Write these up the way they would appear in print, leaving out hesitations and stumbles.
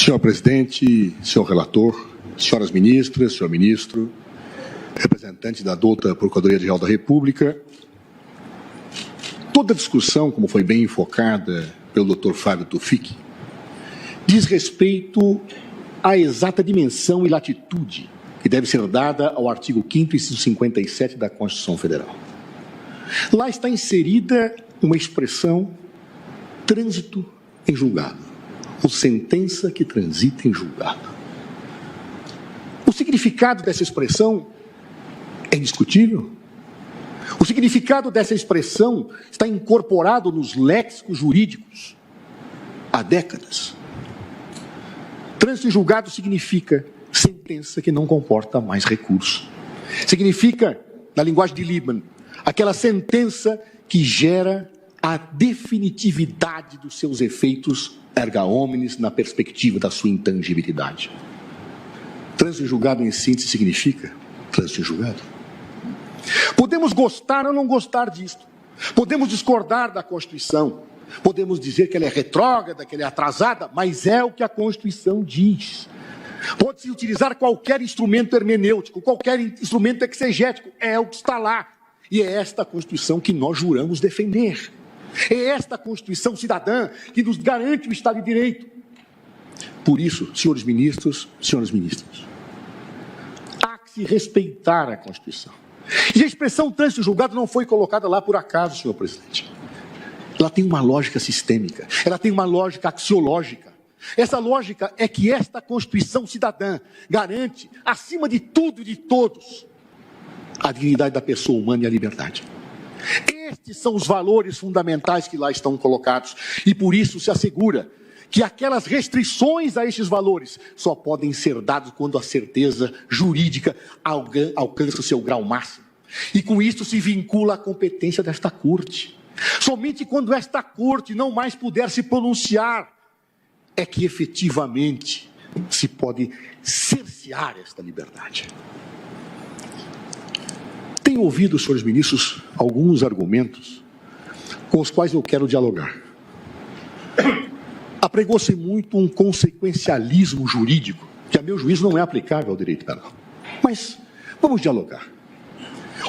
Senhor presidente, senhor relator, senhoras ministras, senhor ministro, representante da douta Procuradoria-Geral da República, toda a discussão, como foi bem enfocada pelo Dr. Fábio Tuffic, diz respeito à exata dimensão e latitude que deve ser dada ao artigo 5º, inciso 57 da Constituição Federal. Lá está inserida uma expressão trânsito em julgado, ou sentença que transita em julgado. O significado dessa expressão é indiscutível. O significado dessa expressão está incorporado nos léxicos jurídicos há décadas. Trânsito em julgado significa sentença que não comporta mais recurso. Significa, na linguagem de Liebman, aquela sentença que gera a definitividade dos seus efeitos erga omnes na perspectiva da sua intangibilidade. Trânsito em julgado, em síntese, significa trânsito em julgado. Podemos gostar ou não gostar disto. Podemos discordar da Constituição. Podemos dizer que ela é retrógrada, que ela é atrasada, mas é o que a Constituição diz. Pode-se utilizar qualquer instrumento hermenêutico, qualquer instrumento exegético, é o que está lá. E é esta Constituição que nós juramos defender. É esta Constituição cidadã que nos garante o Estado de Direito. Por isso, senhores ministros, senhoras ministras, há que se respeitar a Constituição. E a expressão trânsito julgado não foi colocada lá por acaso, senhor presidente. Ela tem uma lógica sistêmica, ela tem uma lógica axiológica. Essa lógica é que esta Constituição cidadã garante, acima de tudo e de todos, a dignidade da pessoa humana e a liberdade. Estes são os valores fundamentais que lá estão colocados e por isso se assegura que aquelas restrições a estes valores só podem ser dadas quando a certeza jurídica alcança o seu grau máximo. E com isso se vincula a competência desta Corte. Somente quando esta Corte não mais puder se pronunciar é que efetivamente se pode cercear esta liberdade. Tenho ouvido, senhores ministros, alguns argumentos com os quais eu quero dialogar. Apregou-se muito um consequencialismo jurídico, que a meu juízo não é aplicável ao direito penal. Mas vamos dialogar.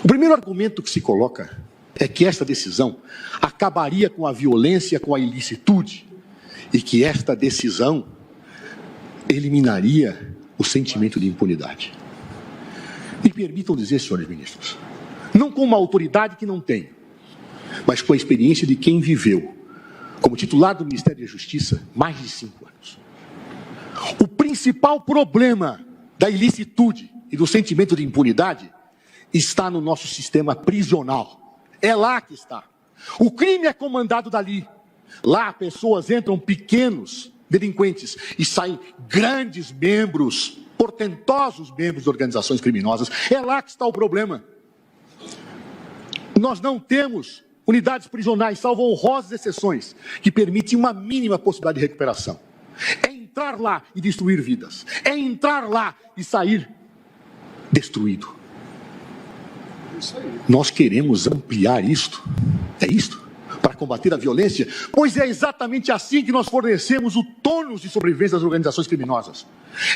O primeiro argumento que se coloca é que esta decisão acabaria com a violência, com a ilicitude, e que esta decisão eliminaria o sentimento de impunidade. Me permitam dizer, senhores ministros, não com uma autoridade que não tenho, mas com a experiência de quem viveu como titular do Ministério da Justiça mais de 5 anos. O principal problema da ilicitude e do sentimento de impunidade está no nosso sistema prisional. É lá que está. O crime é comandado dali. Lá pessoas entram pequenos delinquentes e saem grandes membros, portentosos membros de organizações criminosas. É lá que está o problema. Nós não temos unidades prisionais, salvo honrosas exceções, que permitem uma mínima possibilidade de recuperação. É entrar lá e destruir vidas. É entrar lá e sair destruído. Nós queremos ampliar isto. É isto? Para combater a violência? Pois é exatamente assim que nós fornecemos o tônus de sobrevivência das organizações criminosas.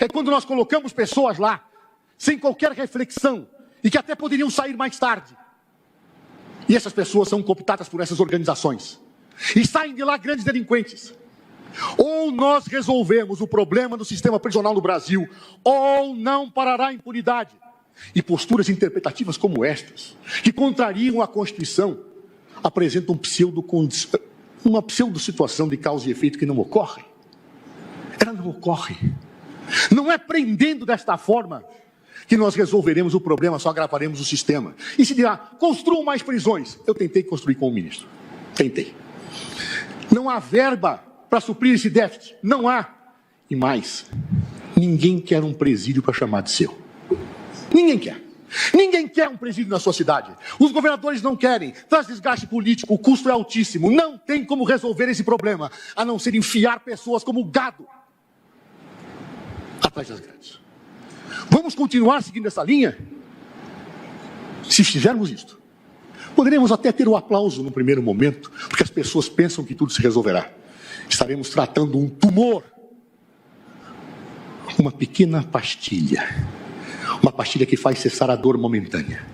É quando nós colocamos pessoas lá, sem qualquer reflexão, e que até poderiam sair mais tarde. E essas pessoas são cooptadas por essas organizações. E saem de lá grandes delinquentes. Ou nós resolvemos o problema do sistema prisional no Brasil, ou não parará a impunidade. E posturas interpretativas como estas, que contrariam a Constituição, apresentam uma pseudo-situação de causa e efeito que não ocorre. Ela não ocorre. Não é prendendo desta forma que nós resolveremos o problema, só agravaremos o sistema. E se dirá, construam mais prisões. Eu tentei construir com o ministro. Tentei. Não há verba para suprir esse déficit. Não há. E mais, ninguém quer um presídio para chamar de seu. Ninguém quer. Ninguém quer um presídio na sua cidade. Os governadores não querem. Traz desgaste político, o custo é altíssimo. Não tem como resolver esse problema, a não ser enfiar pessoas como gado atrás das grades. Vamos continuar seguindo essa linha? Se fizermos isto, poderemos até ter o aplauso no primeiro momento, porque as pessoas pensam que tudo se resolverá. Estaremos tratando um tumor uma pequena pastilha. Uma pastilha que faz cessar a dor momentânea.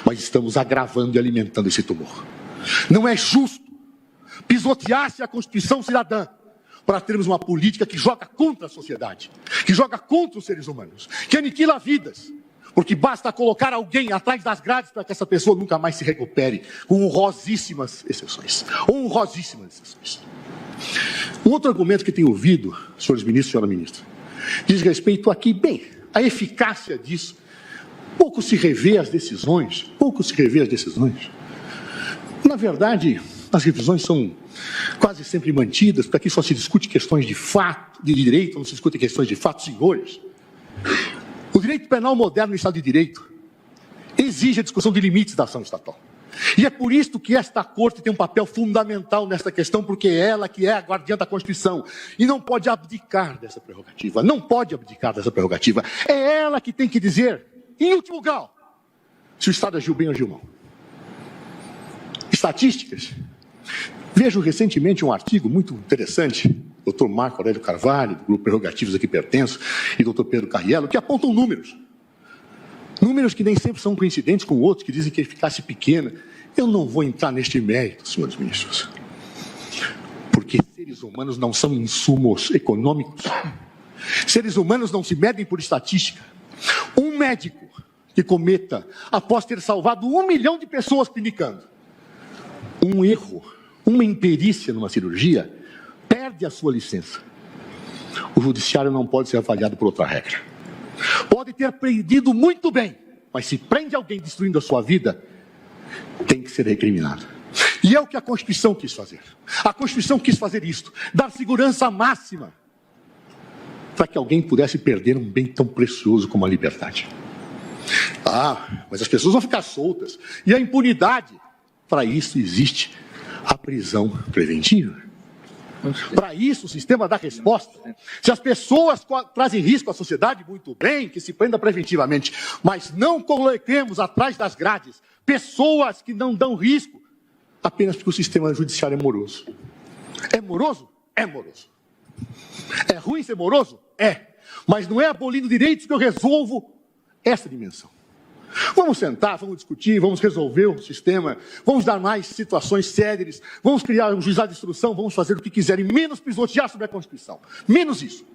Mas estamos agravando e alimentando esse tumor. Não é justo pisotear-se a Constituição cidadã para termos uma política que joga contra a sociedade, que joga contra os seres humanos, que aniquila vidas, porque basta colocar alguém atrás das grades para que essa pessoa nunca mais se recupere, com honrosíssimas exceções. Honrosíssimas exceções. Um outro argumento que tenho ouvido, senhores ministros e senhora ministra, diz respeito aqui, bem, a eficácia disso. Pouco se revê as decisões, Na verdade, as revisões são quase sempre mantidas, porque aqui só se discute questões de fato, de direito, não se discute questões de fato, senhores. O direito penal moderno no Estado de Direito exige a discussão de limites da ação estatal. E é por isso que esta Corte tem um papel fundamental nesta questão, porque é ela que é a guardiã da Constituição. E não pode abdicar dessa prerrogativa. É ela que tem que dizer, em último grau, se o Estado agiu bem ou agiu mal. Estatísticas. Vejo recentemente um artigo muito interessante, Dr. Marco Aurélio Carvalho, do Grupo Prerrogativas a que pertenço, e Dr. Pedro Carriello, que apontam números. Números que nem sempre são coincidentes com outros, que dizem que a eficácia é pequena. Eu não vou entrar neste mérito, senhores ministros, porque seres humanos não são insumos econômicos. Seres humanos não se medem por estatística. Um médico que cometa, após ter salvado 1 milhão de pessoas clinicando, um erro, uma imperícia numa cirurgia, perde a sua licença. O judiciário não pode ser avaliado por outra regra. Pode ter prendido muito bem, mas se prende alguém destruindo a sua vida, tem que ser recriminado. E é o que a Constituição quis fazer. A Constituição quis fazer isto, dar segurança máxima para que alguém pudesse perder um bem tão precioso como a liberdade. Mas as pessoas vão ficar soltas. E a impunidade? Para isso existe a prisão preventiva. Para isso o sistema dá resposta. Se as pessoas trazem risco à sociedade, muito bem, que se prenda preventivamente. Mas não coloquemos atrás das grades pessoas que não dão risco apenas porque o sistema judiciário é moroso. É moroso? É moroso. É ruim ser moroso? É. Mas não é abolindo direitos que eu resolvo essa dimensão. Vamos sentar, vamos discutir, vamos resolver o sistema, vamos dar mais situações céleres, vamos criar um juizado de instrução, vamos fazer o que quiserem, menos pisotear sobre a Constituição. Menos isso.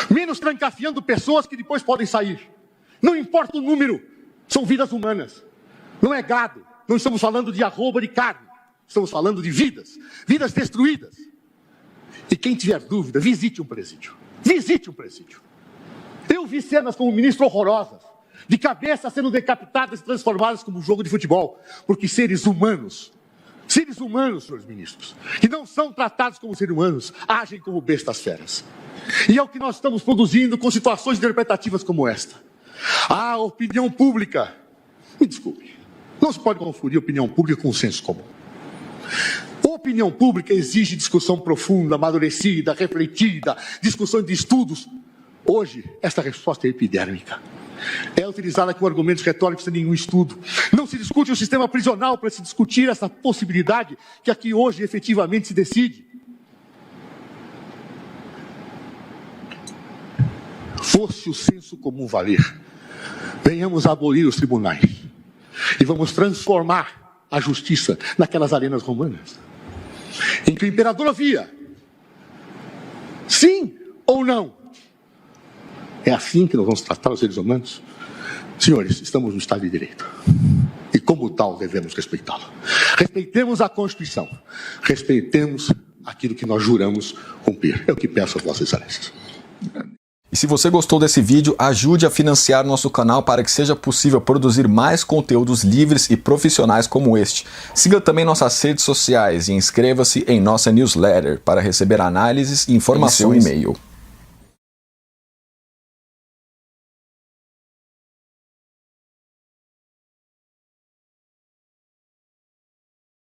Menos trancafiando pessoas que depois podem sair. Não importa o número, são vidas humanas. Não é gado, não estamos falando de arroba de carne, estamos falando de vidas, vidas destruídas. E quem tiver dúvida, visite um presídio. Visite um presídio. Eu vi cenas como ministro horrorosas, de cabeça sendo decapitadas e transformadas como um jogo de futebol, porque seres humanos, senhores ministros, que não são tratados como seres humanos, agem como bestas feras. E é o que nós estamos produzindo com situações interpretativas como esta. A opinião pública, me desculpe, não se pode confundir opinião pública com senso comum. Opinião pública exige discussão profunda, amadurecida, refletida, discussão de estudos. Hoje, esta resposta é epidérmica. É utilizada com argumentos retóricos sem nenhum estudo. Não se discute o sistema prisional para se discutir essa possibilidade que aqui hoje efetivamente se decide. Fosse o senso comum valer, venhamos abolir os tribunais e vamos transformar a justiça naquelas arenas romanas, em que o imperador havia sim ou não. É assim que nós vamos tratar os seres humanos? Senhores, estamos no Estado de Direito. E como tal devemos respeitá-lo. Respeitemos a Constituição. Respeitemos aquilo que nós juramos cumprir. É o que peço às vossas excelências. E se você gostou desse vídeo, ajude a financiar nosso canal para que seja possível produzir mais conteúdos livres e profissionais como este. Siga também nossas redes sociais e inscreva-se em nossa newsletter para receber análises e informações em seu e-mail.